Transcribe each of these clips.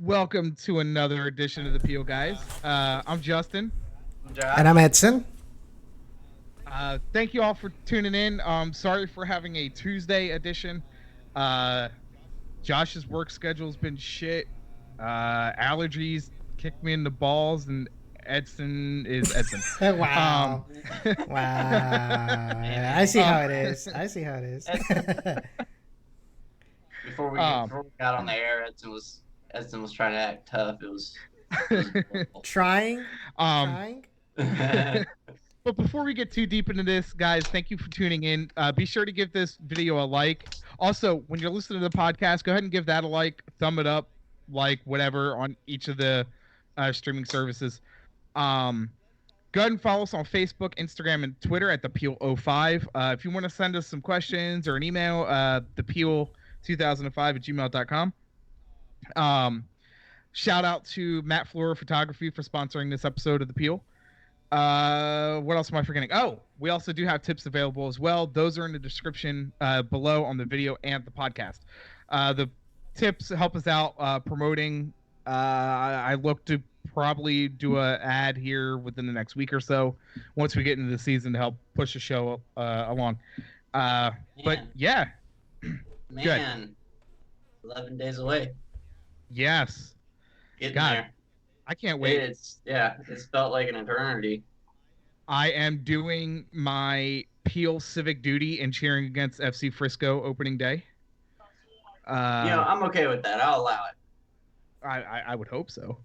Welcome to another edition of the Peel Guys. I'm Justin. And I'm Edson. Thank you all for tuning in. Sorry for having a Tuesday edition. Josh's work schedule's been shit. Allergies kicked me in the balls, and Edson is Edson. Wow. Wow. I see how it is. Before we got on the air, Edson was trying to act tough. It was Trying. But before we get too deep into this, guys, thank you for tuning in. Be sure to give this video a like. Also, when you're listening to the podcast, go ahead and give that a like, thumb it up, like whatever on each of the streaming services. Go ahead and follow us on Facebook, Instagram, and Twitter at thepeel05. If you want to send us some questions or an email, thepeel2005@gmail.com. Shout out to Matt Flora Photography for sponsoring this episode of The Peel. What else am I forgetting? Oh, we also do have tips available as well. Those are in the description below on the video and the podcast. The tips help us out promoting. I look to probably do an ad here within the next week or so once we get into the season to help push the show along. But yeah. Man. Good. 11 days away. Yes. Getting there. I can't wait. It's felt like an eternity. I am doing my Peel civic duty and cheering against FC Frisco opening day. I'm okay with that. I'll allow it. I would hope so.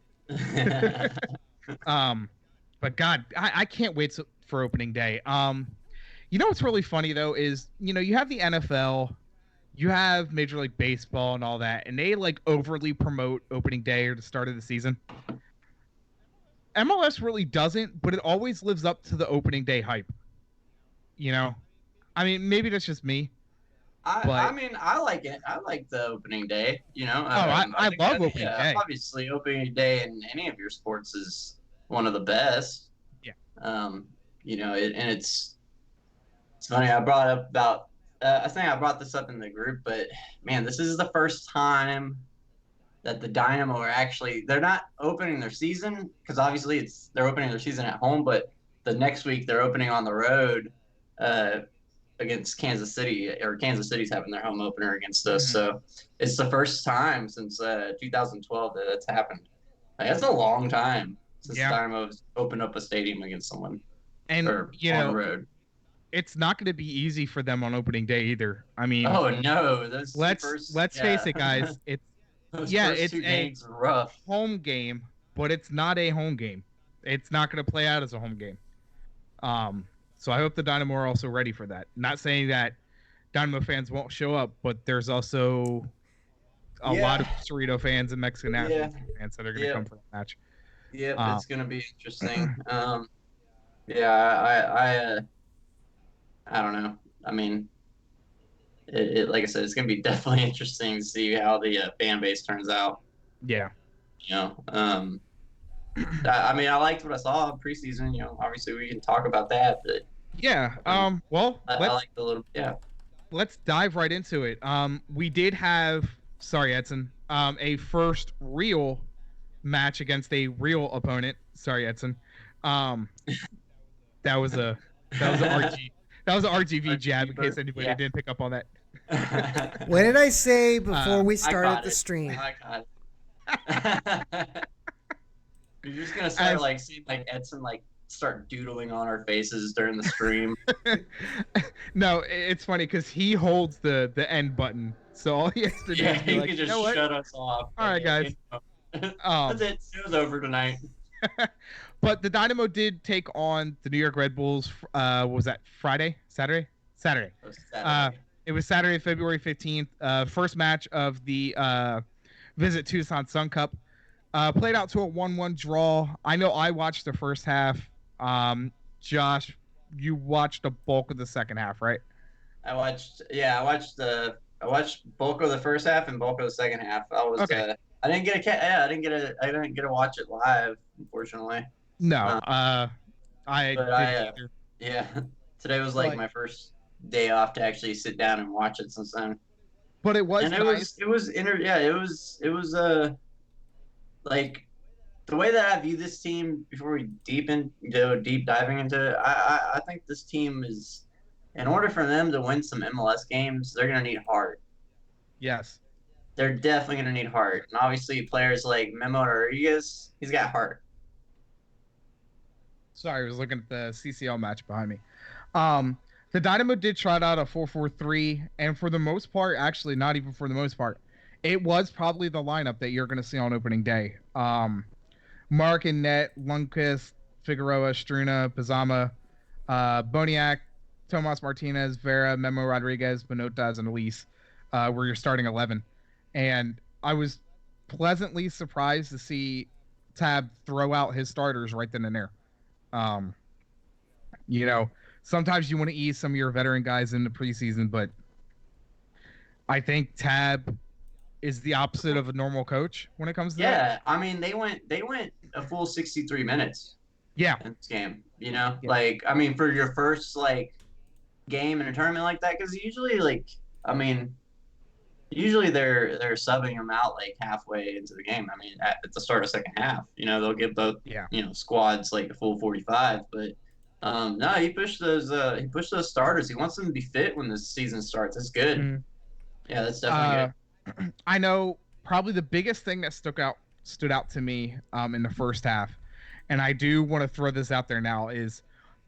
But God, I can't wait for opening day. What's really funny though is you have the NFL, you have Major League Baseball and all that, and they like overly promote opening day or the start of the season. MLS really doesn't, but it always lives up to the opening day hype. I mean, maybe that's just me. I mean, I like it. I like the opening day. I love opening day. Obviously, opening day in any of your sports is one of the best. Yeah. And it's funny. I brought up about. I think I brought this up in the group, but man, this is the first time that the Dynamo are they're not opening their season, because obviously they're opening their season at home, but the next week they're opening on the road against Kansas City, or Kansas City's having their home opener against us. Mm-hmm. So it's the first time since 2012 that it's happened. That's a long time since the Dynamo's opened up a stadium against someone on the road. It's not going to be easy for them on opening day either. I mean, oh no, let's face it, guys. It's it's a rough home game, but it's not a home game. It's not going to play out as a home game. So I hope the Dynamo are also ready for that. Not saying that Dynamo fans won't show up, but there's also a lot of Cerrito fans and Mexican fans that are going to come for that match. Yeah, it's going to be interesting. I don't know. I mean, it like I said, it's going to be definitely interesting to see how the fan base turns out. Yeah. I mean, I liked what I saw preseason. Obviously we can talk about that, but yeah. I like the little Let's dive right into it. We did have, sorry, Edson, a first real match against a real opponent. Sorry, Edson. That was an RGV jab in case anybody didn't pick up on that. What did I say before we started the stream? You're just gonna start seeing Edson start doodling on our faces during the stream. No, it's funny because he holds the end button, so all he has to do is be he can just shut us off. All right, guys. That's it. It was over tonight. But the Dynamo did take on the New York Red Bulls. What was that? Saturday. It was Saturday, February 15th. First match of the Visit Tucson Sun Cup. Played out to a 1-1 draw. I know I watched the first half. Josh, you watched the bulk of the second half, right? I watched bulk of the first half and bulk of the second half. I didn't get to watch it live, unfortunately. No, I didn't either. Yeah, today was my first day off to actually sit down and watch it since then. But it was nice. It was like the way that I view this team before we deep diving into it, I think this team is, in order for them to win some MLS games, they're gonna need heart. Yes. They're definitely gonna need heart, and obviously players like Memo Rodriguez, he's got heart. Sorry, I was looking at the CCL match behind me. The Dynamo did try out a 4-4-3, and for the most part, actually not even for the most part, it was probably the lineup that you're going to see on opening day. Mark and Net, Lundqvist, Figueroa, Struna, Pizama, Boniak, Tomas Martinez, Vera, Memo Rodriguez, Benotaz, and Elise were your starting 11. And I was pleasantly surprised to see Tab throw out his starters right then and there. Sometimes you want to ease some of your veteran guys in the preseason, but I think Tab is the opposite of a normal coach when it comes to that. Yeah, I mean they went a full 63 minutes. Yeah. In this game, like I mean for your first like game in a tournament like that, because usually they're subbing them out like halfway into the game. I mean at the start of second half, they'll give both squads like a full 45, but no, he pushed those starters. He wants them to be fit when the season starts. That's good. Mm-hmm. Yeah, that's definitely good. I know probably the biggest thing that stood out to me in the first half, and I do want to throw this out there now, is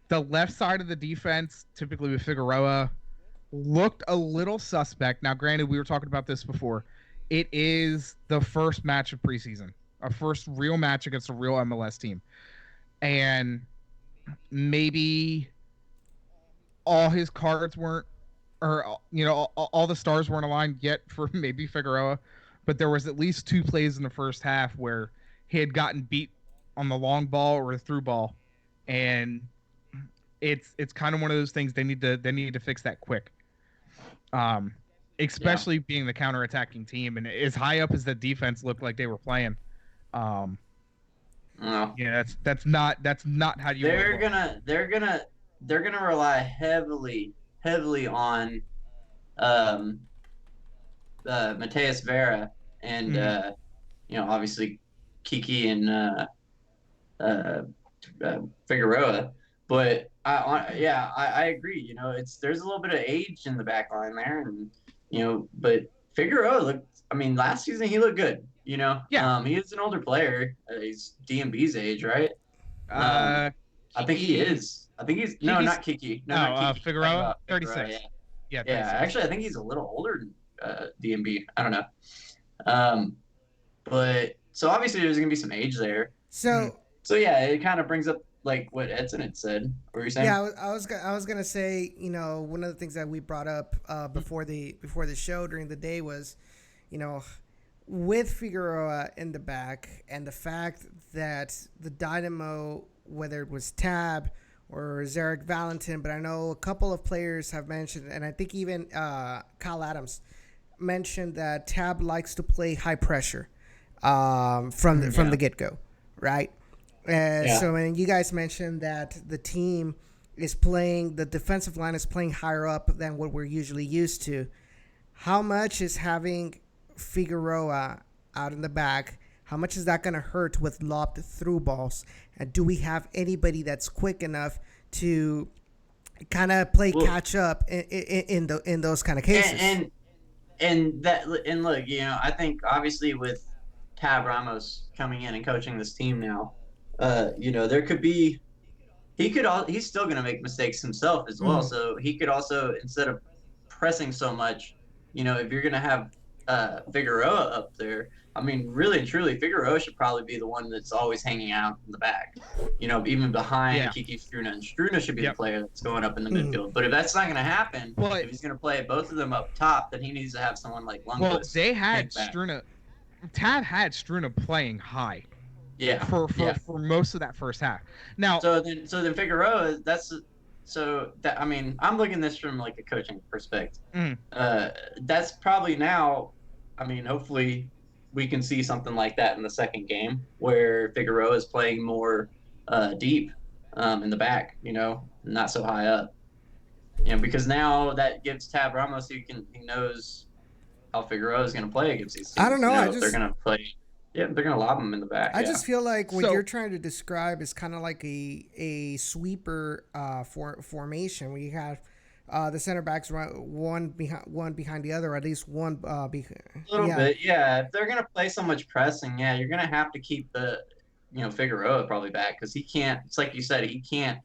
the left side of the defense, typically with Figueroa, looked a little suspect. Now, granted, we were talking about this before. It is the first match of preseason, a first real match against a real MLS team. And maybe all his cards weren't, or all the stars weren't aligned yet for maybe Figueroa, but there was at least 2 plays in the first half where he had gotten beat on the long ball or the through ball, and it's kind of one of those things they need to fix that quick. Especially being the counterattacking team, and as high up as the defense looked like they were playing. That's not how you. They're gonna rely heavily on Mateus Vera and obviously Kiki and Figueroa, but I agree. There's a little bit of age in the back line there, and but Figueroa looked. I mean, last season he looked good. He is an older player. He's DMB's age, right? I think he is. I think he's not Kiki. No, not Kiki. Figueroa, 36. Yeah. Actually, I think he's a little older than DMB. I don't know. But so obviously there's gonna be some age there. So yeah, it kind of brings up like what Edson had said. What were you saying? Yeah, I was gonna say, one of the things that we brought up before the show during the day was, with Figueroa in the back and the fact that the Dynamo, whether it was Tab or Zarek Valentin, but I know a couple of players have mentioned, and I think even Kyle Adams mentioned that Tab likes to play high pressure from the get-go, right? So when you guys mentioned that the team is playing, the defensive line is playing higher up than what we're usually used to, how much is having Figueroa out in the back, how much is that going to hurt with lobbed through balls? And do we have anybody that's quick enough to kind of play catch up in those kind of cases? And look, I think obviously with Tab Ramos coming in and coaching this team now, there could be, he's still going to make mistakes himself as well. So he could also, instead of pressing so much, if you're going to have Figueroa up there, I mean, really and truly, Figueroa should probably be the one that's always hanging out in the back, even behind Kiki Struna. And Struna should be the player that's going up in the midfield. But if that's not going to happen, if he's going to play both of them up top, then he needs to have someone like Lundqvist. Well, they had Struna. Tab had Struna playing high. Yeah. For most of that first half. Now. So then Figueroa, I mean, I'm looking at this from like a coaching perspective. That's probably now, I mean, hopefully we can see something like that in the second game where Figueroa is playing more deep in the back, not so high up. Because now that gives Tab Ramos, he knows how Figueroa is going to play against these teams. I don't know. They're going to play Yeah, they're gonna lob him in the back. I just feel like what So- you're trying to describe is kind of like a sweeper formation where you have the center backs one behind the other, or at least one A little yeah. bit, yeah. If they're gonna play so much pressing, yeah, you're gonna have to keep Figueroa probably back because he can't. It's like you said, he can't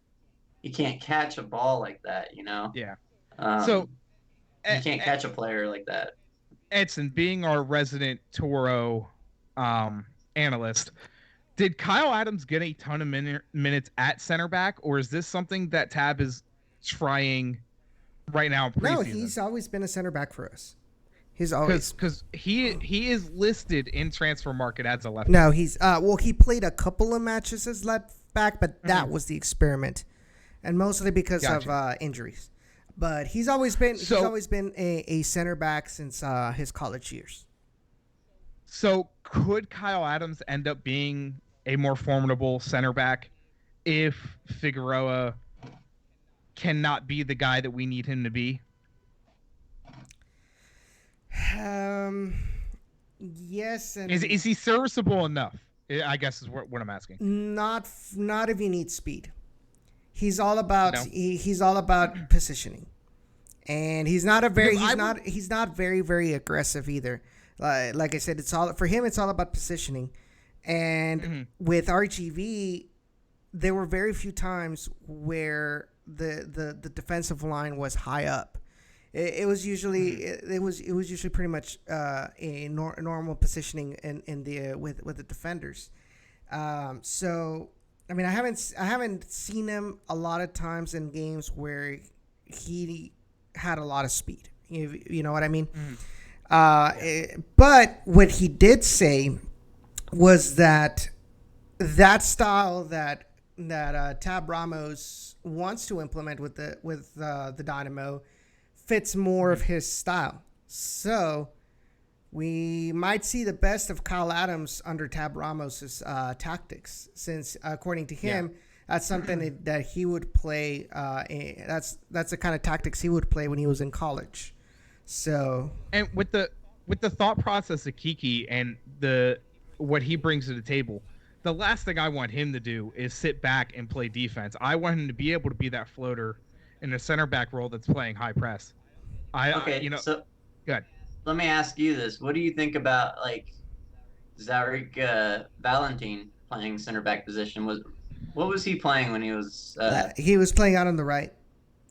catch a ball like that. Yeah. Um, So, he can't catch a player like that. Edson, being our resident Toro analyst, did Kyle Adams get a ton of minutes at center back, or is this something that Tab is trying right now in preseason? No, he's always been a center back for us. He's always because he is listed in transfer market as a left. No, he's he played a couple of matches as left back, but that was the experiment, and mostly because of injuries. But he's always been a center back since his college years. So could Kyle Adams end up being a more formidable center back if Figueroa cannot be the guy that we need him to be? Yes, and Is he serviceable enough? I guess is what I'm asking. not if you need speed. He's all about No. he's all about positioning, and he's not very aggressive either. Like I said, it's all about positioning, and with RGV, there were very few times where the defensive line was high up. It was usually pretty much a normal positioning in the with the defenders. So I mean, I haven't seen him a lot of times in games where he had a lot of speed. You know what I mean? But what he did say was that style that Tab Ramos wants to implement with the Dynamo fits more of his style. So we might see the best of Kyle Adams under Tab Ramos's tactics, since according to him, that's something that he would play. That's the kind of tactics he would play when he was in college. So, and with the thought process of Kiki and what he brings to the table, the last thing I want him to do is sit back and play defense. I want him to be able to be that floater in a center back role that's playing high press. So good. let me ask you this: what do you think about Zarek Valentin playing center back position? What was he playing when he was? he was playing out on the right,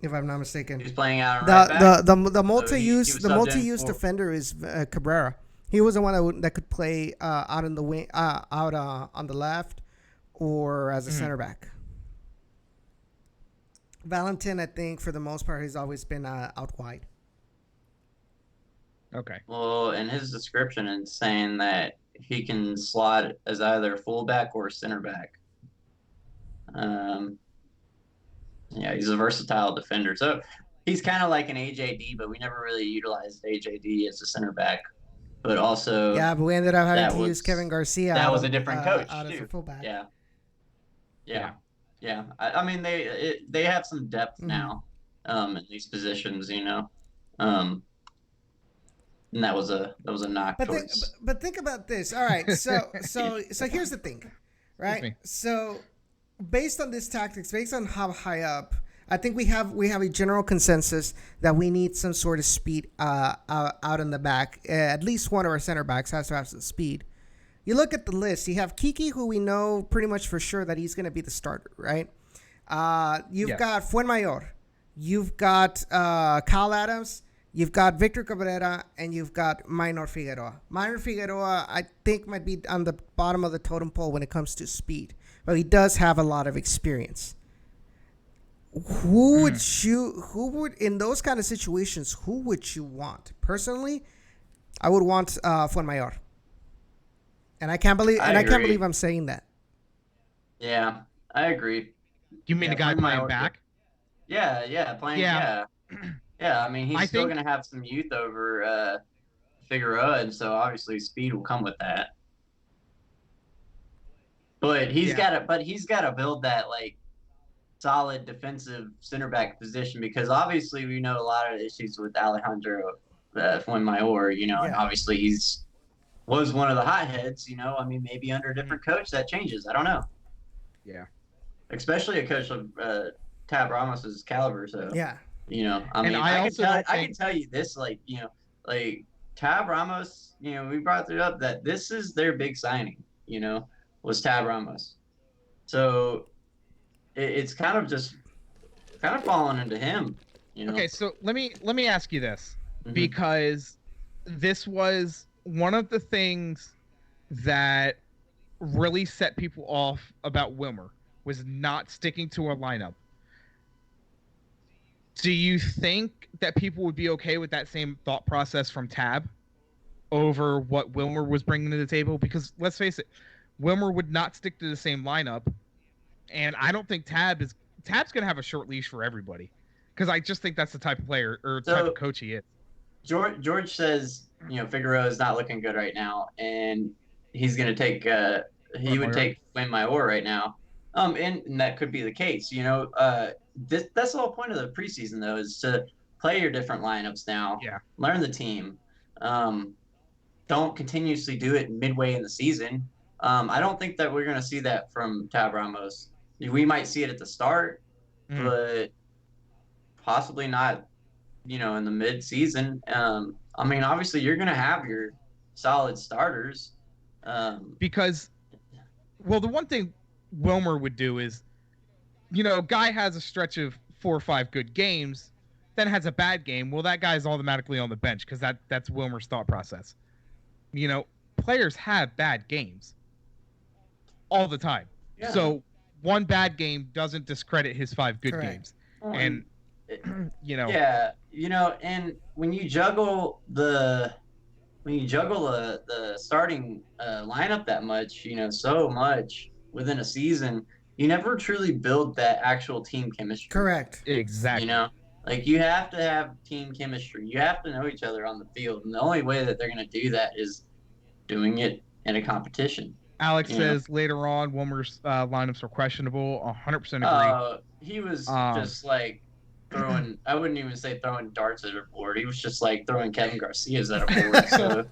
if I'm not mistaken. He was playing out on right back. The multi-use So he was subbed in for- defender is Cabrera. He was the one that could play out in the wing, out on the left, or as a center back. Valentin, I think, for the most part, has always been out wide. Okay. Well, in his description, it's saying that he can slot as either fullback or center back. Yeah, he's a versatile defender. So he's kind of like an AJD, but we never really utilized AJD as a center back. But also, But we ended up having to use Kevin Garcia. That was a different coach out too. as a fullback. Yeah. I mean, they have some depth now, in these positions, and that was a knock towards. But think about this. All right, so here's the thing, right? So based on this tactics, based on how high up, I think we have a general consensus that we need some sort of speed out in the back. At least one of our center backs has to have some speed. You look at the list. You have Kiki, who we know pretty much for sure that he's going to be the starter, right? You've got Fuenmayor. You've got Kyle Adams. You've got Victor Cabrera, and you've got Minor Figueroa. Minor Figueroa, I think, might be on the bottom of the totem pole when it comes to speed, but he does have a lot of experience. Who would in those kind of situations, who would you want? Personally, I would want Fuenmayor. And I can't believe I'm saying that. Yeah, I agree. You mean the guy playing back? Yeah, playing. Yeah. I mean, he's still going to have some youth over Figueroa, and so obviously speed will come with that. But he's got to build that solid defensive center back position, because obviously we know a lot of issues with Alejandro Fuenmayor, and obviously he's was one of the hotheads. I mean, maybe under a different coach that changes. I don't know. Yeah. Especially a coach of Tab Ramos's caliber. So Yeah. I mean, I can tell you this, like Tab Ramos. We brought it up that this is their big signing. Was Tab Ramos. So it's kind of falling into him. Okay, so let me ask you this, Mhm. because this was one of the things that really set people off about Wilmer, was not sticking to a lineup. Do you think that people would be okay with that same thought process from Tab over what Wilmer was bringing to the table? Because let's face it, Wilmer would not stick to the same lineup, and I don't think Tab's going to have a short leash for everybody, because I just think that's the type of player or type of coach he is. George says, Figueroa is not looking good right now, and he's going to take take Flynn Mayor right now. And that could be the case. That's the whole point of the preseason, though, is to play your different lineups now. Yeah. Learn the team. Don't continuously do it midway in the season. I don't think that we're going to see that from Tab Ramos. We might see it at the start, but possibly not, in the mid-season. I mean, obviously, you're going to have your solid starters. Because, well, the one thing Wilmer would do is, guy has a stretch of 4 or 5 good games, then has a bad game. Well, that guy's automatically on the bench, because that's Wilmer's thought process. Players have bad games all the time. Yeah. So one bad game doesn't discredit his 5 good games. And Yeah, and when you juggle the starting lineup that much, so much within a season, you never truly build that actual team chemistry. Correct. Exactly. You have to have team chemistry. You have to know each other on the field, and the only way that they're going to do that is doing it in a competition. Alex says later on Wilmer's lineups were questionable. 100% agree. He was just like throwing. I wouldn't even say throwing darts at a board. He was just like throwing Kevin Garcia's at a board. So,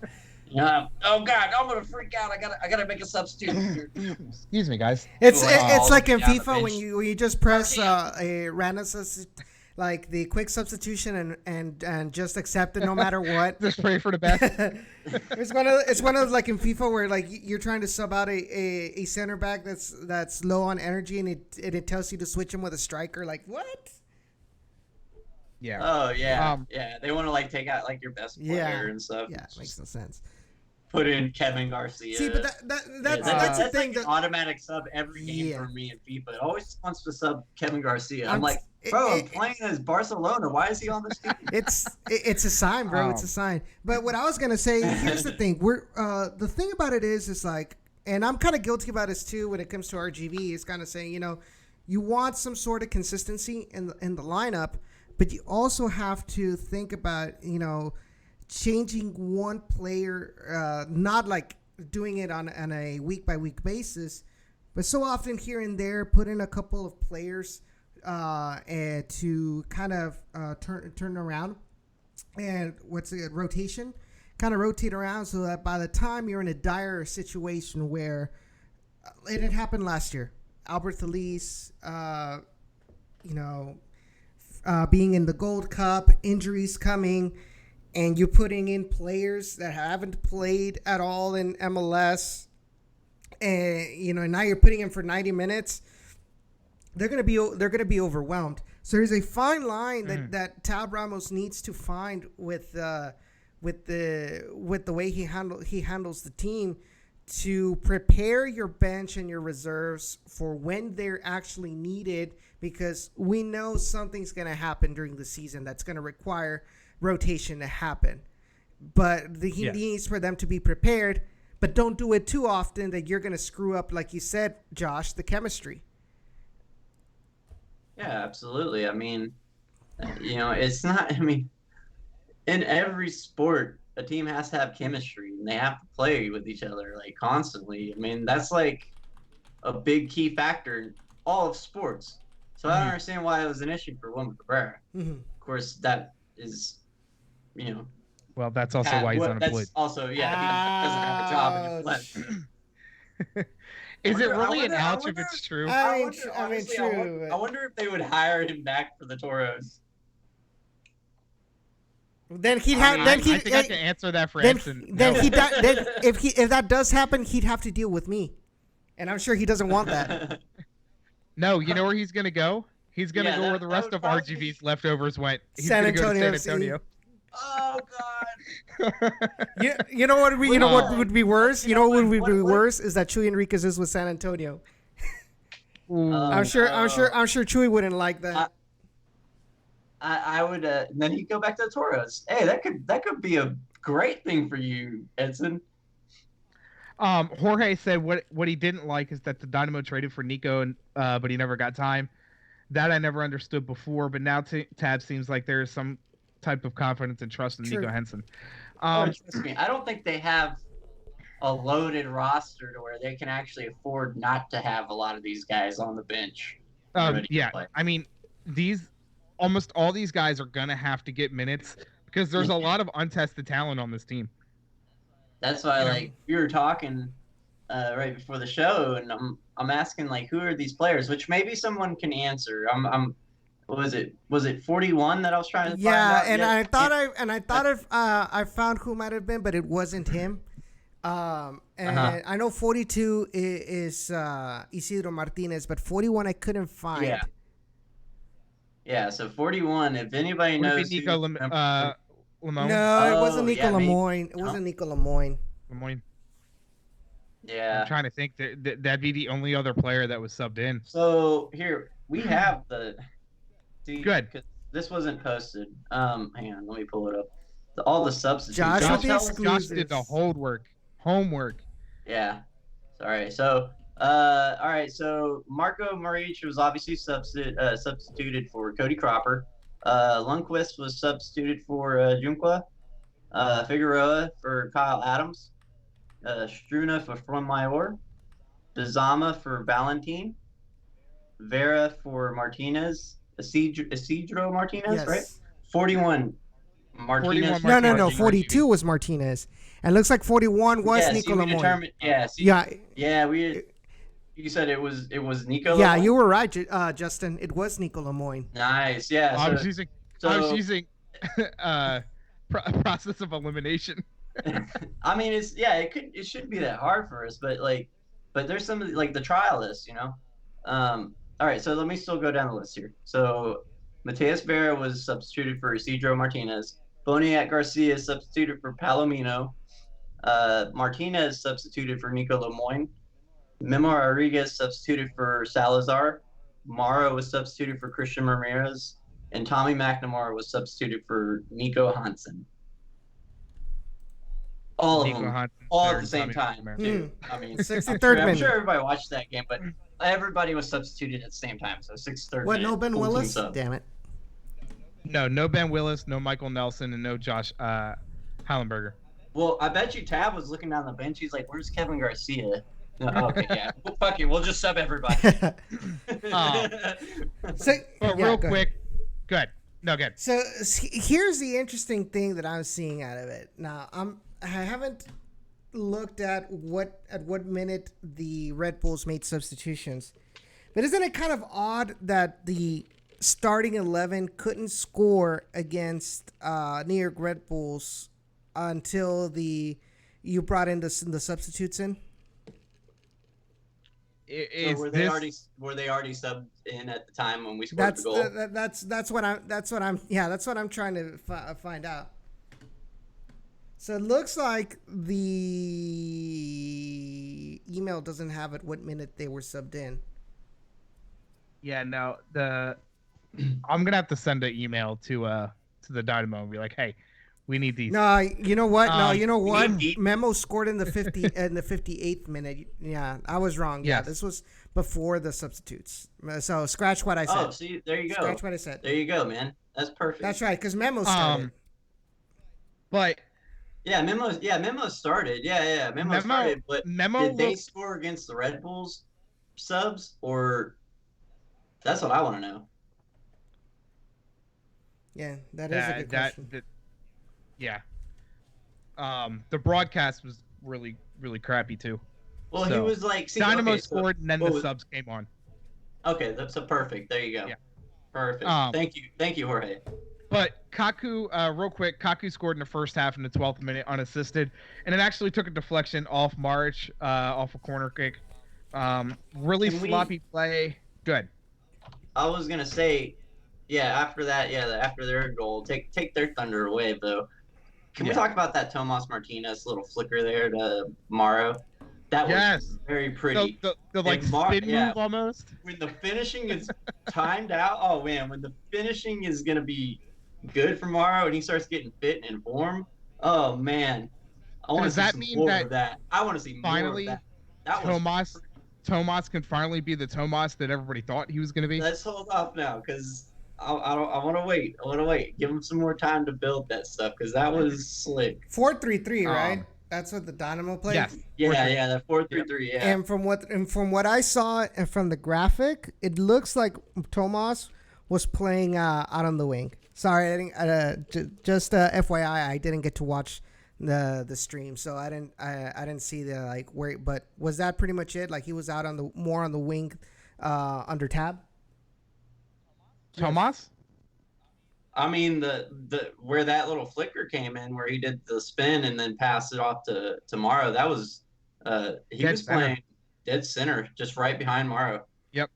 oh God, I'm gonna freak out. I gotta make a substitute. Excuse me, guys. It's like in FIFA when you just press a random like the quick substitution and just accept it no matter what. Just pray for the best. It's one of like in FIFA where like you're trying to sub out a center back that's low on energy and it tells you to switch him with a striker. Like what? Yeah. Oh yeah. Yeah. They want to like take out like your best player and stuff. Yeah, it makes no sense. Put in Kevin Garcia. See, but that's the thing. Like automatic sub every game for me in FIFA. It always wants to sub Kevin Garcia. I'm like, bro, I'm playing as Barcelona. Why is he on this team? It's a sign, bro. It's a sign. But what I was gonna say, here's the thing. The thing about it is like, and I'm kind of guilty about this too when it comes to RGV. Is kind of saying, you want some sort of consistency in the lineup, but you also have to think about, changing one player, not like doing it on a week-by-week basis, but so often here and there, put in a couple of players and to kind of turn around. And rotation? Kind of rotate around so that by the time you're in a dire situation where it had happened last year. Albert Elise, being in the Gold Cup, injuries coming, and you're putting in players that haven't played at all in MLS, and now you're putting them for 90 minutes. They're gonna be overwhelmed. So there's a fine line that Tab Ramos needs to find with the way he handles the team to prepare your bench and your reserves for when they're actually needed, because we know something's going to happen during the season that's going to require rotation to happen. But he needs for them to be prepared, but don't do it too often that you're going to screw up, like you said, Josh, the chemistry. Yeah, absolutely. I mean, it's not, in every sport, a team has to have chemistry and they have to play with each other like constantly. I mean, that's like a big key factor in all of sports. So I don't understand why it was an issue for Wilmer Cabrera. Mm-hmm. Of course, that is, Well, that's also why he's unemployed. That's also, yeah, he doesn't have a job and he left. Is it really an ouch if it's true? I mean, true. I wonder if they would hire him back for the Toros. Then he'd I have. think I can answer that for Edson. If that does happen, he'd have to deal with me, and I'm sure he doesn't want that. No, you know where he's gonna go? He's gonna go where the rest of RGV's leftovers went. He's San gonna go to Antonio. San Antonio. Oh God. You know what? You know what would be worse? You know what would be worse is that Chuy Enriquez is with San Antonio. I'm sure Chuy wouldn't like that. I would. Then he'd go back to the Toros. Hey, that could be a great thing for you, Edson. Jorge said what he didn't like is that the Dynamo traded for Nico, and but he never got time. That I never understood before, but now Tab seems like there is some type of confidence and trust in Nico Henson. Trust me, I don't think they have a loaded roster to where they can actually afford not to have a lot of these guys on the bench. Yeah, I mean, almost all these guys are gonna have to get minutes because there's a lot of untested talent on this team. That's why, we were talking right before the show, and I'm asking who are these players, which maybe someone can answer. Was it 41 that I was trying to find out? I found who might have been, but it wasn't him. I know 42 is Isidro Martinez, but 41 I couldn't find. Yeah. So 41, if anybody knows. Nico Lemoine? No, it wasn't Nico Lemoine. It wasn't Nico Lemoine. Yeah. I'm trying to think that'd be the only other player that was subbed in. So here we have the. Good. This wasn't posted. Hang on, let me pull it up. All the substitutes. Josh did the homework. Yeah. Sorry. So, all right. So Marco Maric was obviously substituted for Cody Cropper. Lundqvist was substituted for Junqua. Figueroa for Kyle Adams. Struna for Mayor. Bizama for Valentin. Vera for Martinez. Isidro Martinez, yes. Right? 41 Martinez. No. 42 was Martinez. And it looks like 41 was Nico Lemoine. You said it was Nico. Yeah, Lemoine? you were right, Justin. It was Nico Lemoine. Nice. Yeah. I was using process of elimination. I mean, it shouldn't be that hard for us, but there's some of the trial list, All right, so let me still go down the list here. So Mateus Vera was substituted for Isidro Martinez. Boniat Garcia substituted for Palomino. Martinez substituted for Nico Lemoine. Memo Rodriguez substituted for Salazar. Mara was substituted for Christian Ramirez. And Tommy McNamara was substituted for Nico Hansen. All of them, all at the same time, too. I mean, 63rd I'm sure everybody watched that game, but everybody was substituted at the same time. So 63rd. What? No Ben Willis? Damn it. No Ben Willis, no Michael Nelson, and no Josh Hallenberger. Well, I bet you Tab was looking down the bench. He's like, "Where's Kevin Garcia?" No, okay, yeah. Well, fuck it. We'll just sub everybody. Real quick. Good. No, good. So here's the interesting thing that I'm seeing out of it. Now, I haven't looked at what minute the Red Bulls made substitutions, but isn't it kind of odd that the starting 11 couldn't score against New York Red Bulls until you brought in the substitutes in? So were they already subbed in at the time when we scored the goal? That's what I'm trying to find out. So it looks like the email doesn't have it what minute they were subbed in. Yeah, no. I'm gonna have to send an email to the Dynamo and be like, hey, we need these. No, you know what? Memo scored in the 58th minute. Yeah, I was wrong. Yeah, this was before the substitutes. So scratch what I said. Oh, see, there you go. Scratch what I said. There you go, man. That's perfect. That's right, because Memo started. But Memo started. Yeah. Memo started. But did they score against the Red Bulls subs, or that's what I want to know. Yeah, that is a good question. Yeah. The broadcast was really, really crappy too. Well, So, he was like, see, Dynamo okay, scored, and then the subs came on. Okay, that's a perfect. There you go. Yeah. Perfect. Thank you, Jorge. But Kaku, real quick, Kaku scored in the first half in the 12th minute unassisted, and it actually took a deflection off March, off a corner kick. Really sloppy play. Good. I was gonna say, after their goal, take their thunder away though. Can we talk about that Tomas Martinez little flicker there to Morrow? That was very pretty. The like spin move almost. When the finishing is timed out, oh man, when the finishing is gonna be good for Morrow and he starts getting fit and in form, oh man, I want to see some more of that. I want to see more of that. Tomas can finally be the Tomas that everybody thought he was going to be. Let's hold off now because I want to wait. I want to wait. Give him some more time to build that stuff because that was slick. 4-3-3, right? That's what the Dynamo played. Yes. Yeah, the 4-3-3. Yeah. And from what I saw and from the graphic, it looks like Tomas was playing out on the wing. Sorry, I didn't. Just FYI, I didn't get to watch the stream, so I didn't see the like where. But was that pretty much it? Like he was out on more on the wing, under Tab. Tomas. I mean the where that little flicker came in, where he did the spin and then passed it off to Morrow. That was he was playing dead center, just right behind Morrow. Yep.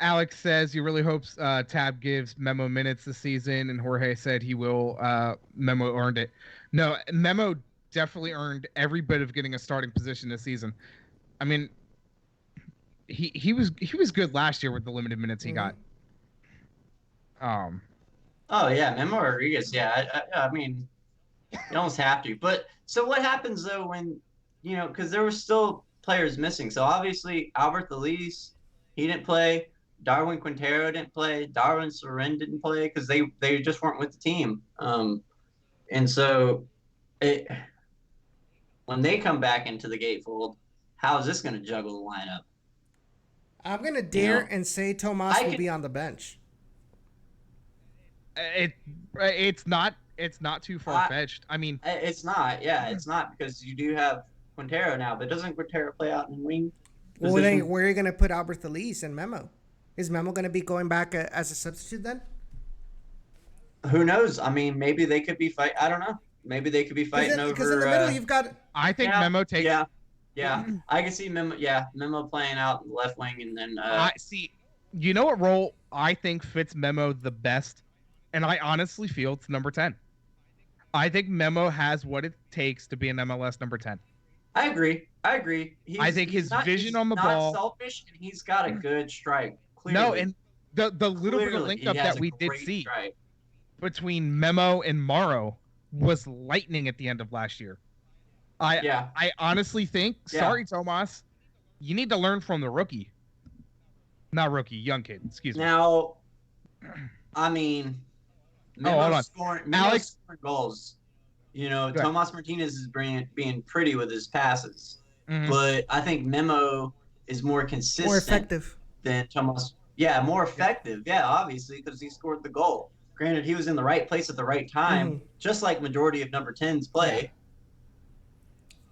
Alex says he really hopes Tab gives Memo minutes this season, and Jorge said he will. Memo earned it. No, Memo definitely earned every bit of getting a starting position this season. I mean, he was good last year with the limited minutes he got. Oh yeah, Memo Rodriguez. Yeah, I mean, you almost have to. But so what happens though when because there were still players missing. So obviously Albert Elise, he didn't play. Darwin Quintero didn't play. Darwin Soren didn't play because they just weren't with the team. And so when they come back into the gatefold, how is this going to juggle the lineup? I'm going to dare and say Tomas will be on the bench. It's not too far fetched. I mean, it's not. Yeah, it's not because you do have Quintero now, but doesn't Quintero play out in the wing? Well, then where are you going to put Albert Elise and Memo? Is Memo going to be going back as a substitute then? Who knows? I mean, maybe they could be fighting. I don't know. Maybe they could be fighting over. Because in the middle, you've got. I think Memo takes. Yeah. I can see Memo. Yeah, Memo playing out in the left wing, and then. I see. You know what role I think fits Memo the best, and I honestly feel it's number 10. I think Memo has what it takes to be an MLS number 10. I agree. I think his vision on the ball. He's not selfish, and he's got a good strike. Clearly. No, and the little bit of link up that we did see between Memo and Morrow was lightning at the end of last year. I honestly think, sorry, Tomas, you need to learn from the rookie. Not rookie, young kid. Excuse me. Now, I mean, Memo's scoring goals. Tomas Martinez is being pretty with his passes, but I think Memo is more consistent, more effective than Tomas. Yeah, more effective. Yeah, obviously, because he scored the goal. Granted, he was in the right place at the right time, just like majority of number 10s play.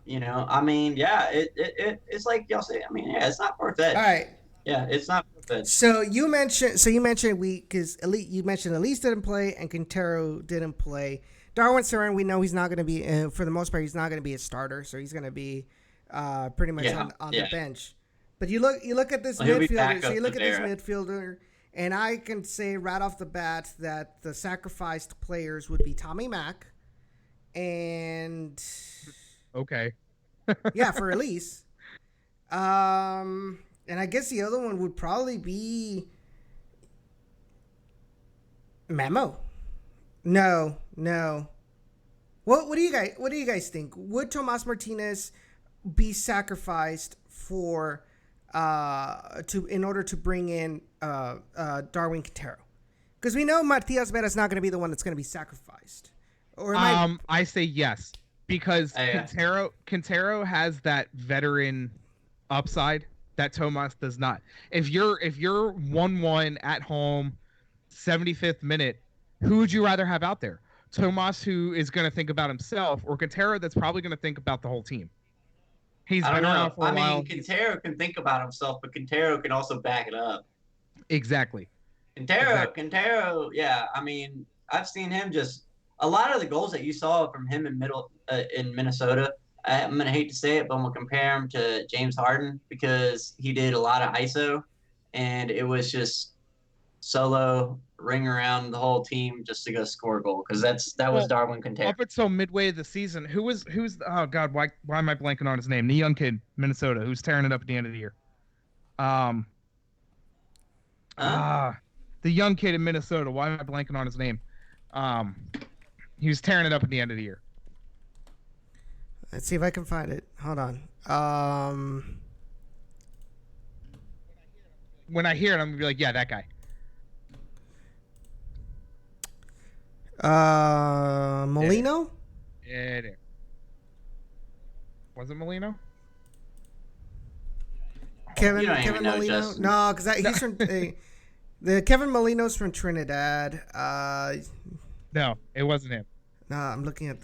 Yeah. I mean, it's like y'all say. I mean, it's not far-fetched. All right. Yeah, it's not far-fetched. So you mentioned you mentioned Elise didn't play and Quintero didn't play. Darwin Soren, we know he's not going to be for the most part. He's not going to be a starter, so he's going to be pretty much on the bench. But you look at this midfielder. So you look at this midfielder, and I can say right off the bat that the sacrificed players would be Tommy Mack, and for Elise, and I guess the other one would probably be Memo. No. What do you guys think? Would Tomas Martinez be sacrificed for in order to bring in Darwin Quintero? Because we know Matias Vera is not going to be the one that's going to be sacrificed. Or I say yes, because Quintero has that veteran upside that Tomas does not. If you're 1-1 at home, 75th minute, who would you rather have out there? Tomas, who is going to think about himself, or Quintero, that's probably going to think about the whole team. He's I don't been know. around for a while. Quintero can think about himself, but Quintero can also back it up. Exactly. Quintero, yeah. I mean, I've seen him just a lot of the goals that you saw from him in Minnesota. I'm gonna hate to say it, but I'm gonna compare him to James Harden because he did a lot of ISO, and it was just solo ring around the whole team just to go score a goal because that was Darwin Quintero. Up until midway of the season, who's oh god, why am I blanking on his name? The young kid, Minnesota, who's tearing it up at the end of the year. The young kid in Minnesota. Why am I blanking on his name? He was tearing it up at the end of the year. Let's see if I can find it. Hold on. When I hear it, I'm gonna be like, yeah, that guy. Molino? Yeah. Was it Molino? Kevin Molino? No, because he's from the Kevin Molino's from Trinidad. No, it wasn't him. No, I'm looking at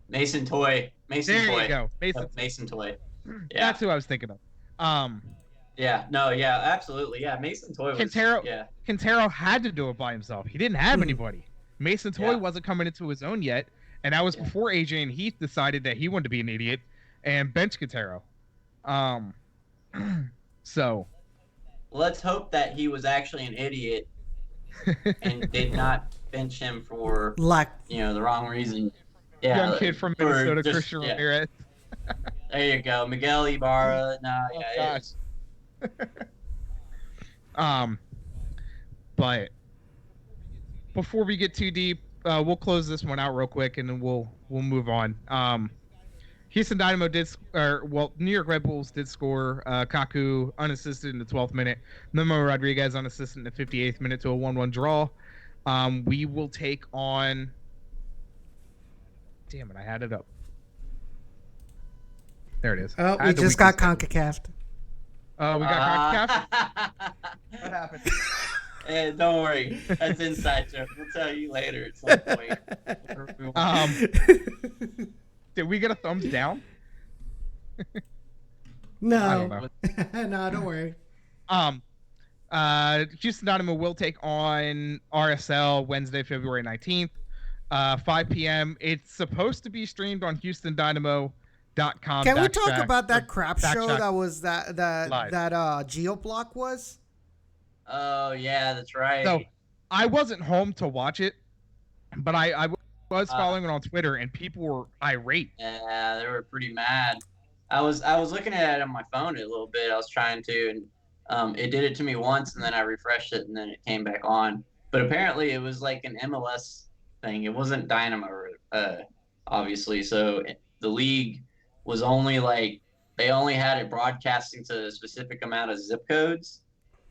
Mason Toy. There you go. Mason Toy. Yeah. That's who I was thinking of. Yeah. No. Yeah. Absolutely. Yeah. Mason Toy was. Quintero had to do it by himself. He didn't have anybody. Mason Toy wasn't coming into his own yet, and that was before AJ and Heath decided that he wanted to be an idiot and bench Quintero. So. Let's hope that he was actually an idiot and did not bench him for the wrong reason. Yeah, young kid from Minnesota, Christian Ramirez. There you go, Miguel Ibarra. But before we get too deep, we'll close this one out real quick, and then we'll move on. Houston Dynamo New York Red Bulls did score. Kaku unassisted in the 12th minute. Memo Rodriguez unassisted in the 58th minute to a 1-1 draw. We will take on. Damn it! I had it up. There it is. Oh, we just got CONCACAF. We got CONCACAF. What happened? Hey, don't worry. That's inside joke. We'll tell you later at some point. Did we get a thumbs down? No. I don't know. No, don't worry. Houston Dynamo will take on RSL Wednesday, February 19th, 5 p.m. It's supposed to be streamed on HoustonDynamo.com. Can we talk about that crap show that was that GeoBlock was? Oh yeah, that's right. So I wasn't home to watch it, but I was following it on Twitter, and people were irate. Yeah, they were pretty mad. I was looking at it on my phone a little bit. I was trying to, and it did it to me once, and then I refreshed it, and then it came back on. But apparently, it was like an MLS thing. It wasn't Dynamo, obviously. So the league was only they only had it broadcasting to a specific amount of zip codes,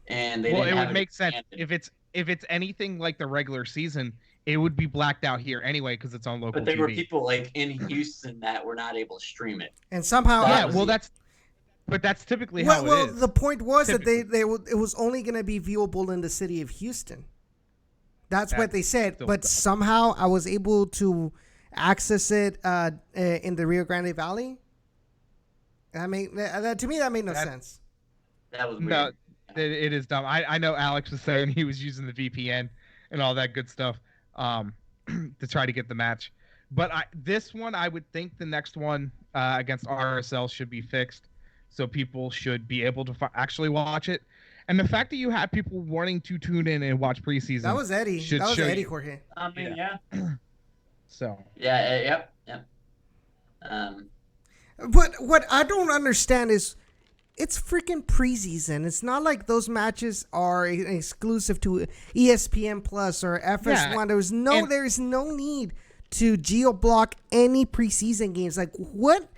and they didn't have it would make sense if it's anything like the regular season. It would be blacked out here anyway because it's on local TV. But there were people in Houston that were not able to stream it. And somehow, that's typically how it is. Well, the point was typically. That it was only going to be viewable in the city of Houston. That's what they said. But somehow I was able to access it in the Rio Grande Valley. To me, that made no sense. That was weird. No, it is dumb. I know Alex was saying he was using the VPN and all that good stuff. To try to get the match, but this one I would think the next one against RSL should be fixed, so people should be able to actually watch it. And the fact that you have people wanting to tune in and watch preseason, that was Eddie. That was Eddie Jorge. I mean, yeah. So yep. But what I don't understand is, it's freaking preseason. It's not like those matches are exclusive to ESPN Plus or FS1. Yeah, there's no need to geo-block any preseason games. Like what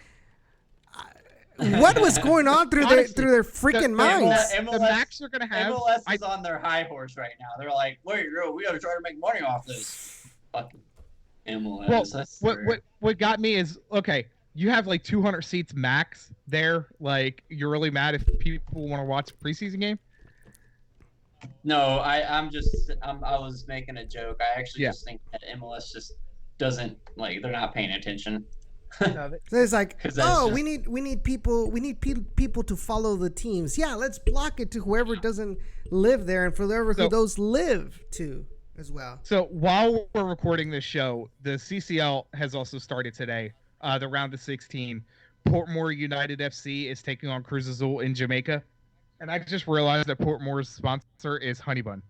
was going on through their freaking minds? The Macs are gonna have MLS is on their high horse right now. They're like, wait, we gotta try to make money off this. Fucking MLS. Well, what got me is you have 200 seats max there. You're really mad if people want to watch a preseason game? No, I was making a joke. I actually just think that MLS doesn't like they're not paying attention. No, So it's like, 'Cause that's oh, just- we need people to follow the teams. Yeah, let's block it to whoever doesn't live there and for whoever who those live to as well. So while we're recording this show, the CCL has also started today. The round of 16. Portmore United FC is taking on Cruz Azul in Jamaica, and I just realized that Portmore's sponsor is Honey Bun.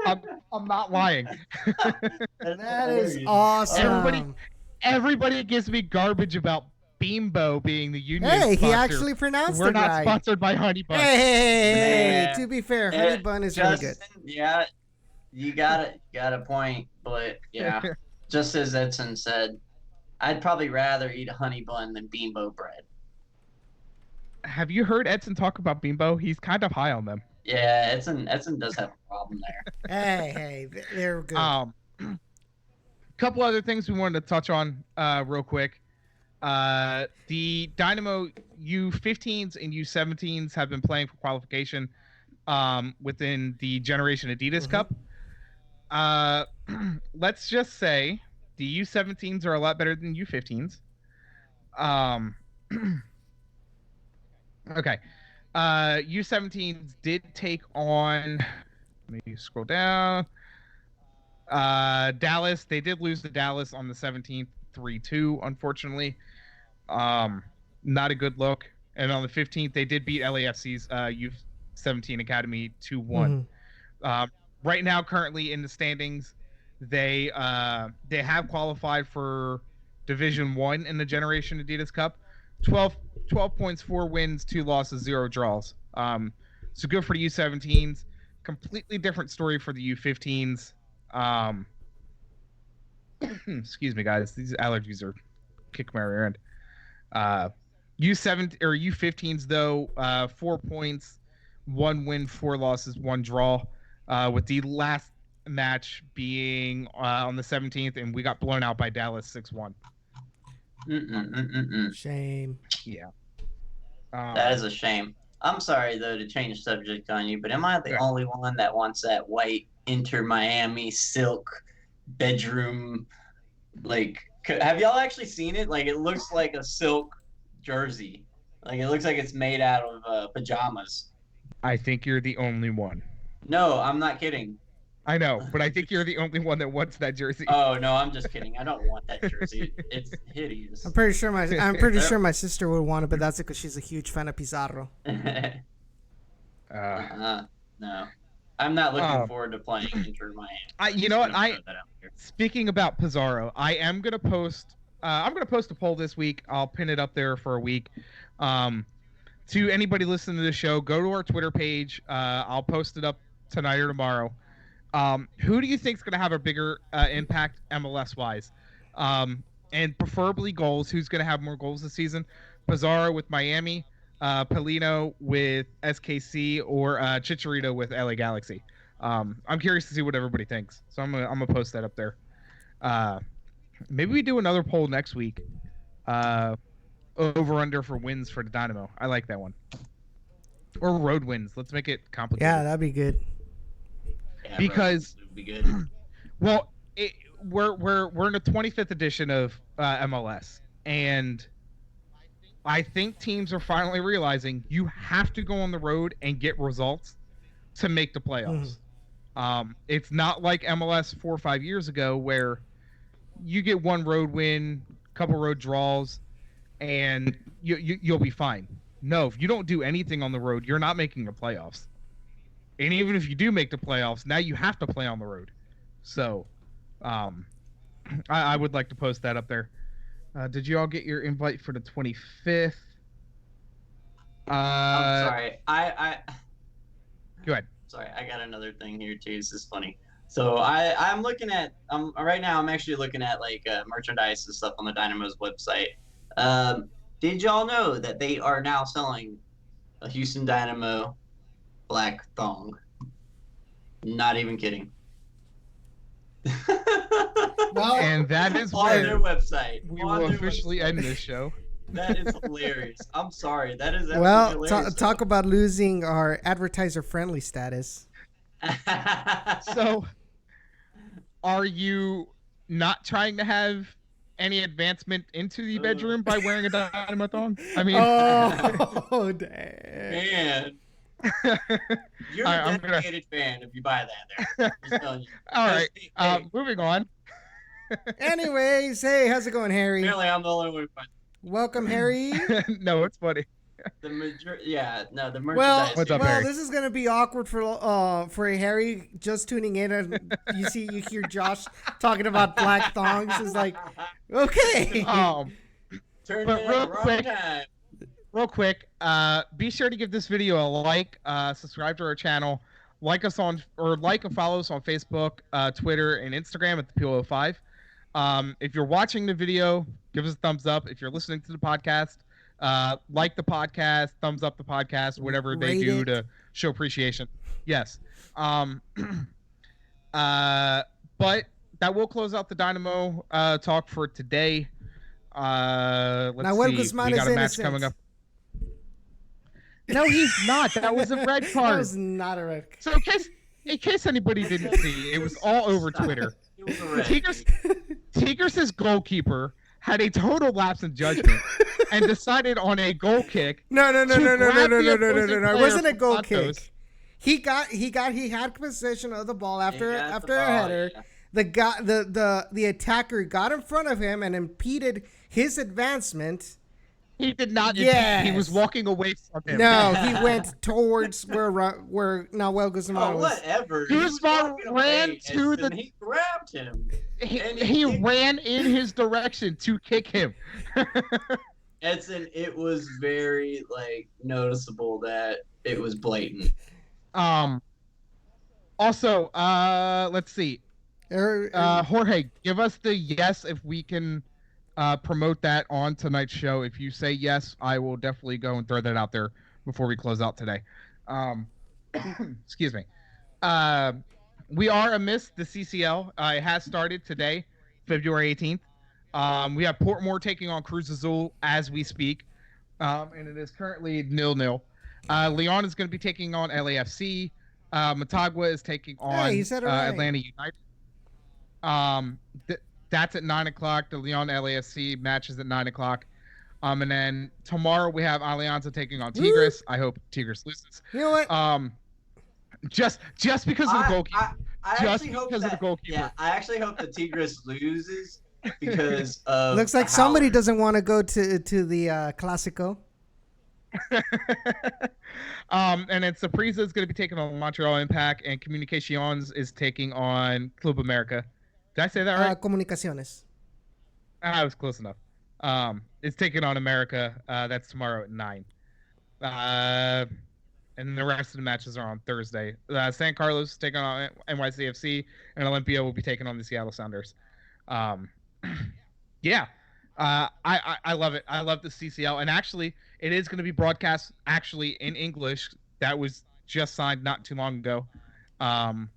I'm not lying. That is awesome. Everybody gives me garbage about Bimbo being the union Hey, sponsor. he actually pronounced We're it not right. sponsored by Honey Bun. Hey, Man. to be fair, Honey Bun is really good. Yeah, you got a point, but yeah, just as Edson said, I'd probably rather eat a honey bun than Bimbo bread. Have you heard Edson talk about Bimbo? He's kind of high on them. Yeah, Edson does have a problem there. Hey, they're good. Couple other things we wanted to touch on real quick. The Dynamo U15s and U17s have been playing for qualification within the Generation Adidas Cup. Let's just say the U17s are a lot better than U15s. Okay. U17s did take on, let me scroll down. Dallas, they did lose to Dallas on the 17th, 3-2, unfortunately. Not a good look. And on the 15th, they did beat LAFC's U17 Academy 2-1. Right now, currently in the standings, they have qualified for Division 1 in the Generation Adidas Cup. 12 points, 4 wins, 2 losses, 0 draws. So good for the U17s. Completely different story for the U15s. Excuse me, guys. These allergies are kicking my rear end. U15s though, 4 points, 1 win, 4 losses, 1 draw. With the last match being on the 17th, and we got blown out by Dallas 6-1. Shame. Yeah. That is a shame. I'm sorry though to change subject on you, but am I the only one that wants that white Inter Miami silk bedroom? Like, have y'all actually seen it? Like, it looks like a silk jersey. Like, it looks like it's made out of pajamas. I think you're the only one. No, I'm not kidding. I know, but I think you're the only one that wants that jersey. Oh no, I'm just kidding. I don't want that jersey. It's hideous. I'm pretty sure my sister would want it, but that's because she's a huge fan of Pizarro. No, I'm not looking forward to playing Inter Miami. You know what? Speaking about Pizarro, I am gonna post. I'm gonna post a poll this week. I'll pin it up there for a week. To anybody listening to the show, go to our Twitter page. I'll post it up tonight or tomorrow. Who do you think is going to have a bigger impact MLS-wise? And preferably goals. Who's going to have more goals this season? Pizarro with Miami, Polino with SKC, or Chicharito with LA Galaxy? I'm curious to see what everybody thinks. So I'm gonna post that up there. Maybe we do another poll next week. Over/under for wins for the Dynamo. I like that one. Or road wins. Let's make it complicated. Yeah, that'd be good. Yeah, because it would be good. Well, we're in the 25th edition of MLS, and I think teams are finally realizing you have to go on the road and get results to make the playoffs. It's not like MLS 4 or 5 years ago where you get one road win, couple road draws, and you'll be fine. No, if you don't do anything on the road, you're not making the playoffs. And even if you do make the playoffs, now you have to play on the road. So, I would like to post that up there. Did you all get your invite for the 25th? I'm sorry. Go ahead. Sorry, I got another thing here too. This is funny. So I'm looking at right now. I'm actually looking at like merchandise and stuff on the Dynamo's website. Did y'all know that they are now selling a Houston Dynamo black thong? Not even kidding. Well, And that is on their where website. we will officially end this show. That is hilarious. I'm sorry. That is well, hilarious. talk about losing our advertiser friendly status. So, are you not trying to have any advancement into the bedroom by wearing a Dynamo thong? I mean, oh dang. Man, you're a dedicated fan if you buy that there. Just telling you. All right, Hey. moving on. Anyways, hey, how's it going, Harry? Apparently, I'm the only one. Welcome, Harry. No, it's funny. The merchandise. Well, What's up, Harry? This is gonna be awkward for Harry just tuning in, and you hear Josh talking about black thongs. Is like, okay. But real quick, be sure to give this video a like, subscribe to our channel, like and follow us on Facebook, Twitter, and Instagram at the PO05. If you're watching the video, give us a thumbs up. If you're listening to the podcast, like the podcast, thumbs up the podcast, whatever they do to show appreciation. Yes. But that will close out the Dynamo talk for today. Let's see. We got a match coming up. No, he's not. That was a red card. That was not a red card. So in case anybody didn't see, it was all over Twitter. Tigres' goalkeeper had a total lapse in judgment and decided on a goal kick. No. It wasn't a goal kick. He had possession of the ball after a header. Yeah. The attacker got in front of him and impeded his advancement. He did not. Yes. He was walking away from him. No, he went towards where Nahuel Guzman was. Whatever. Guzman ran to the. He grabbed him. He ran in his direction to kick him. Edson, it was very noticeable that it was blatant. Also, let's see. Jorge, give us the yes if we can promote that on tonight's show. If you say yes, I will definitely go and throw that out there before we close out today. Excuse me. We are amidst the CCL. It has started today, February 18th. We have Portmore taking on Cruz Azul as we speak, and it is currently 0-0. Leon is going to be taking on LAFC. Motagua is taking on Atlanta United. That's at 9 o'clock. The Leon LAFC match is at 9 o'clock. And then tomorrow we have Alianza taking on Tigres. I hope Tigres loses. You know what? Just because of the goalkeeper. Yeah, I actually hope that Tigres loses because of looks like somebody doesn't want to go to the Clásico. And then Saprissa is going to be taking on Montreal Impact, and Comunicaciones is taking on Club America. Did I say that right? Comunicaciones. I was close enough. It's taking on America. That's tomorrow at 9. And the rest of the matches are on Thursday. San Carlos is taking on NYCFC, and Olympia will be taking on the Seattle Sounders. Yeah. I love it. I love the CCL. And actually, it is going to be broadcast actually in English. That was just signed not too long ago. In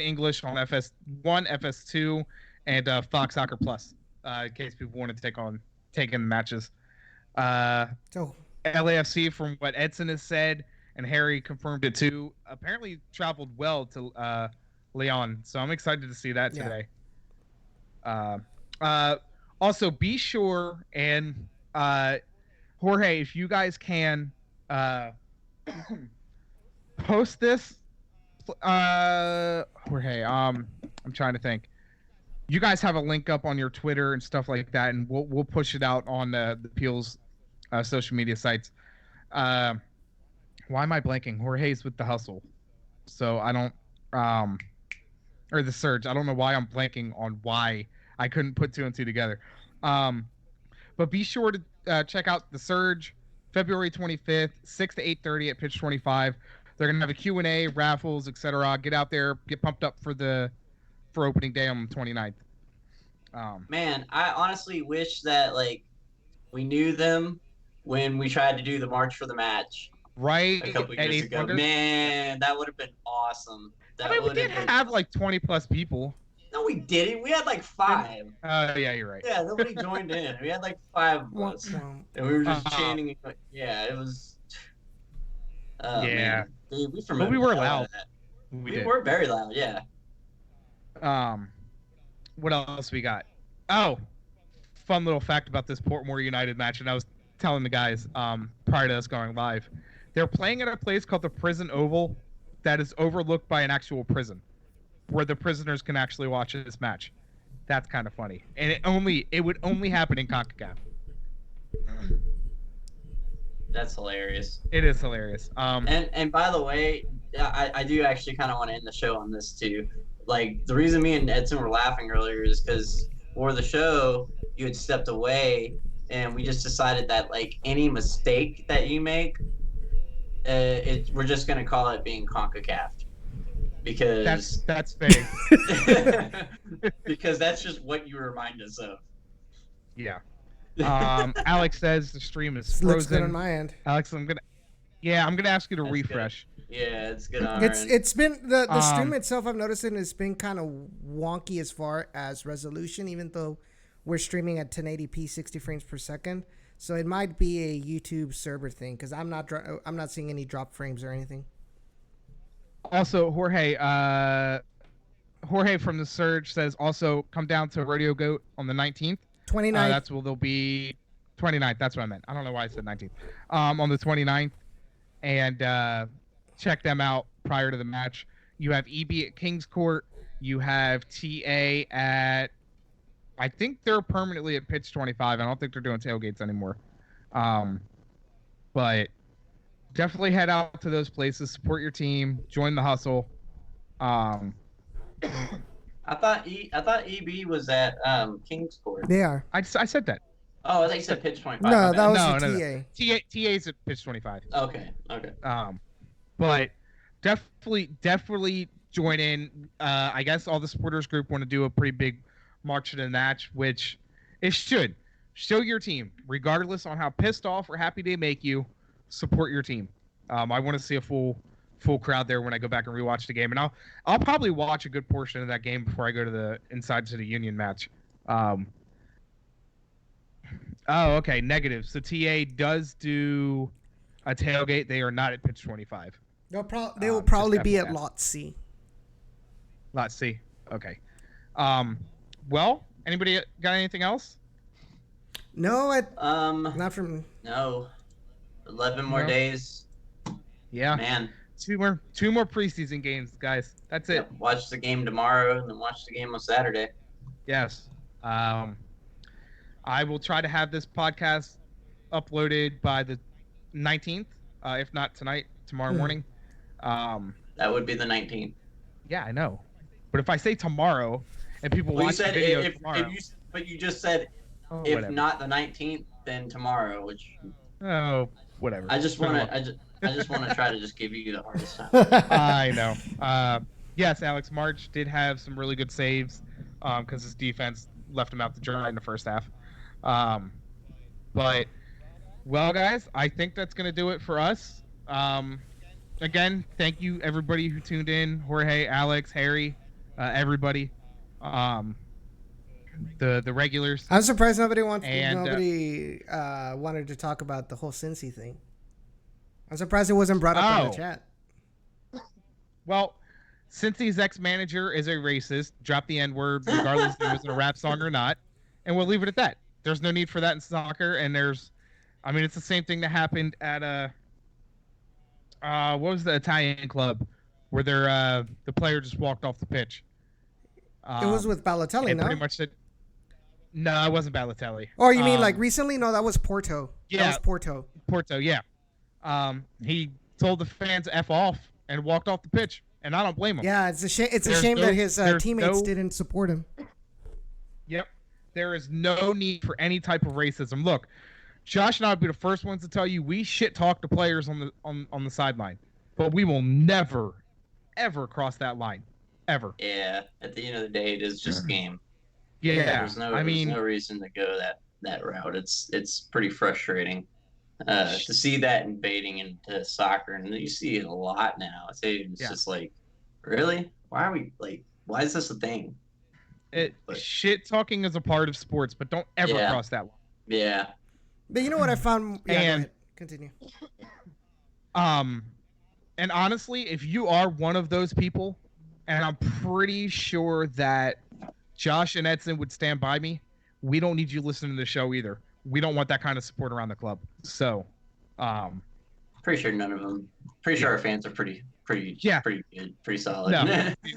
English on FS1, FS2, and Fox Soccer Plus, in case people wanted to take in the matches. LAFC, from what Edson has said, and Harry confirmed it too, apparently traveled well to Leon. So I'm excited to see that today. Also, be sure and Jorge, if you guys can post this. Jorge, I'm trying to think. You guys have a link up on your Twitter and stuff like that, and we'll push it out on the Peel's social media sites. Why am I blanking? Jorge's with the Hustle, so I don't or the Surge. I don't know why I'm blanking on why I couldn't put 2 and 2 together. But be sure to check out the Surge, February 25th, 6 to 8:30 at Pitch 25. They're gonna have a Q&A, raffles, etc. Get out there, get pumped up for opening day on the 29th. Man, I honestly wish that we knew them when we tried to do the March for the Match. Right. A couple years ago. Man, that would have been awesome. We did have 20 plus people. No, we didn't. We had 5. Yeah, you're right. Yeah, nobody joined in. We had 5 of us. And we were just chanting. Yeah, it was. Yeah. Man. Dude, we were loud. We were very loud, yeah. What else we got? Oh, fun little fact about this Portmore United match, and I was telling the guys prior to us going live. They're playing at a place called the Prison Oval that is overlooked by an actual prison where the prisoners can actually watch this match. That's kind of funny. And it would only happen in CONCACAF. That's hilarious. It is hilarious. And by the way, I do actually kind of want to end the show on this too. Like, the reason me and Edson were laughing earlier is because for the show, you had stepped away, and we just decided that, like, any mistake that you make, we're just going to call it being CONCACAF. Because that's vague. because that's just what you remind us of. Yeah. Alex says the stream is frozen. Looks good on my end. Alex, I'm gonna ask you to refresh. Good. Yeah, it's good on It's been the stream itself. I've noticed it's been kind of wonky as far as resolution, even though we're streaming at 1080p 60 frames per second. So it might be a YouTube server thing because I'm not seeing any drop frames or anything. Also, Jorge from the Surge says also come down to Rodeo Goat on the 19th. 29th. That's where they'll be 29th. That's what I meant. I don't know why I said 19th. On the 29th, and check them out prior to the match. You have EB at Kings Court. You have TA at, I think they're permanently at Pitch 25. I don't think they're doing tailgates anymore. But definitely head out to those places, support your team, join the hustle. I thought EB was at Kings Court. They are. I said that. Oh, I think you said Pitch 25. No, that was No. the TA. TA's at Pitch 25. Okay. But definitely join in. I guess all the supporters group want to do a pretty big march to the match, which it should show your team, regardless on how pissed off or happy they make you. Support your team. I want to see a full crowd there when I go back and rewatch the game, and I'll probably watch a good portion of that game before I go to the Inside City Union match. Oh, okay. Negative. So TA does do a tailgate. They are not at Pitch 25. They will probably be at Lot C. Lot C. Okay. Well, anybody got anything else? No, not from. No. 11 more days. Yeah. Man. Two more preseason games, guys. That's it. Yep. Watch the game tomorrow and then watch the game on Saturday. Yes. I will try to have this podcast uploaded by the 19th, if not tonight, tomorrow morning. That would be the 19th. Yeah, I know. But if I say tomorrow and people watch the video tomorrow. But you just said if not the 19th, then tomorrow, which... Oh, whatever. I just want to try to just give you the hardest time. I know. Yes, Alex March did have some really good saves because his defense left him out to dry in the first half. But, well, guys, I think that's going to do it for us. Again, thank you, everybody who tuned in. Jorge, Alex, Harry, everybody. The regulars. I'm surprised nobody wanted to talk about the whole Cincy thing. I'm surprised it wasn't brought up in the chat. Well, Cincy's ex-manager is a racist. Drop the N-word, regardless if it was in a rap song or not. And we'll leave it at that. There's no need for that in soccer. And it's the same thing that happened at what was the Italian club where the player just walked off the pitch. It was with Balotelli, no? Pretty much said, no, it wasn't Balotelli. Oh, you mean like recently? No, that was Porto. Yeah, that was Porto. Porto, yeah. He told the fans F off and walked off the pitch, and I don't blame him. Yeah, it's a shame. It's a shame that his teammates didn't support him. Yep. There is no need for any type of racism. Look, Josh and I would be the first ones to tell you we shit talk to players on the sideline, but we will never, ever cross that line, ever. Yeah. At the end of the day, it is just game. Yeah. There's no reason to go that route. It's pretty frustrating to see that invading into soccer, and you see it a lot now. It's just like, really? Why is this a thing? Shit talking is a part of sports, but don't ever cross that line. Yeah. But you know what I found? Yeah, go ahead. Continue. And honestly, if you are one of those people and I'm pretty sure that Josh and Edson would stand by me. We don't need you listening to the show either. We don't want that kind of support around the club. So, pretty sure none of them. Pretty sure our fans are pretty good, pretty solid.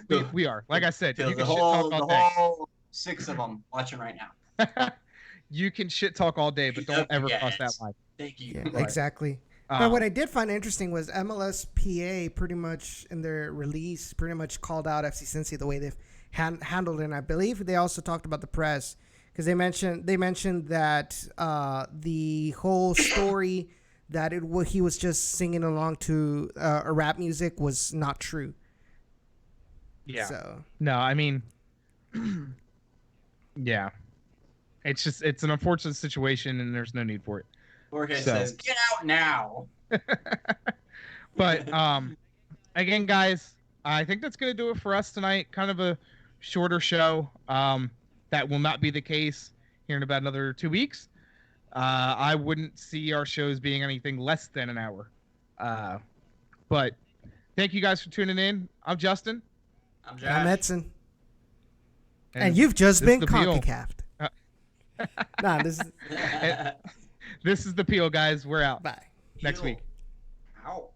No, we are. Like I said, you can the whole 6 of them watching right now. You can shit talk all day, but don't ever cross that line. Thank you. Yeah, exactly. But what I did find interesting was MLSPA pretty much in their release pretty much called out FC Cincy the way they've handled it. And I believe they also talked about the press because they mentioned that the whole story that he was just singing along to a rap music was not true. Yeah. So no, I mean, yeah, it's an unfortunate situation, and there's no need for it. Jorge says, "Get out now." But again, guys, I think that's gonna do it for us tonight. Kind of a shorter show. That will not be the case here in about another 2 weeks. I wouldn't see our shows being anything less than an hour. But thank you guys for tuning in. I'm Justin. I'm Josh. I'm Edson. And you've just been CONCACAF'd. Nah, this is... This is the Peel, guys. We're out. Bye. Next week. Ow.